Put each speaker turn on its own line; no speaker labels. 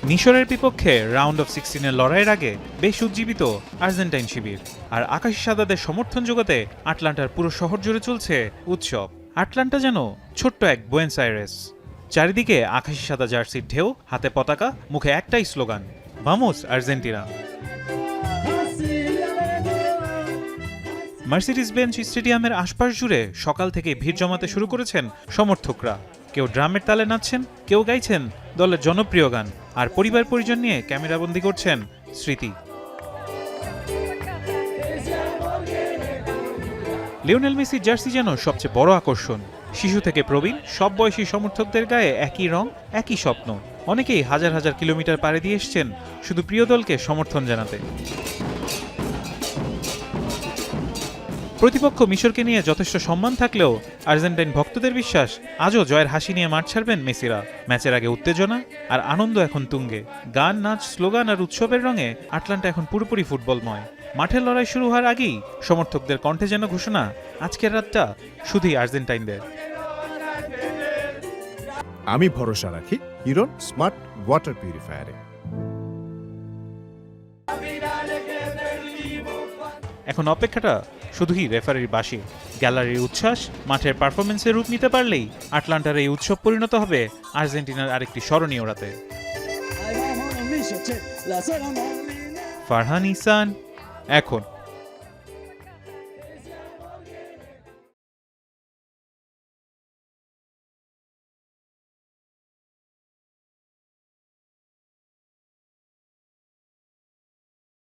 মিশরের বিপক্ষে round of 16-এর লড়াইয়ের আগে বেশ উজ্জীবিত আর্জেন্টাইন শিবির, আর আকাশী সাদাদের সমর্থন জোগাতে আটলান্টার পুরো শহর জুড়ে চলছে উৎসব। আটলান্টা যেন ছোট্ট এক বুয়েন্স আইরেস। চারিদিকে আকাশী সাদা জার্সির ঢেউ, হাতে পতাকা, মুখে একটাই slogan, vamos Argentina. Mercedes bench স্টেডিয়ামের আশপাশ জুড়ে সকাল থেকে ভিড় জমাতে শুরু করেছেন সমর্থকরা। কেউ ড্রামের তালে নাচছেন, কেউ গাইছেন দলের জনপ্রিয় গান, আর পরিবার পরিজন নিয়ে ক্যামেরাবন্দি করছেন স্মৃতি। লিওনেল মেসির জার্সি যেন সবচেয়ে বড় আকর্ষণ। শিশু থেকে প্রবীণ সব বয়সী সমর্থকদের গায়ে একই রং, একই স্বপ্ন। অনেকেই হাজার হাজার কিলোমিটার পাড়ি দিয়ে এসছেন শুধু প্রিয় দলকে সমর্থন জানাতে। প্রতিপক্ষ মিশরকে নিয়ে যথেষ্ট সম্মান থাকলেও আর্জেন্টাইন ভক্তদের বিশ্বাস, আজও জয়ের হাসি নিয়ে মাঠ ছাড়বেন মেসিরা। ম্যাচের আগে উত্তেজনা আর আনন্দ এখন তুঙ্গে। গান, নাচ, স্লোগান আর উৎসবের রঙে আটলান্টা এখন পুরোপুরি ফুটবলময়। মাঠের লড়াই শুরু হওয়ার আগেই সমর্থকদের কণ্ঠে যেন ঘোষণা, আজকের রাতটা শুধুই আর্জেন্টাইনদের।
আমি ভরসা রাখি হিরন স্মার্ট ওয়াটার পিউরিফায়ারে।
এখন অপেক্ষাটা শুধুই রেফারির বাঁশি। গ্যালারির উচ্ছ্বাস মাঠের পারফরমেন্সের রূপ নিতে পারলেই আটলান্টার এই উৎসব পরিণত হবে আর্জেন্টিনার আরেকটি স্মরণীয় রাতে। ফারহান ইহসান, এখন।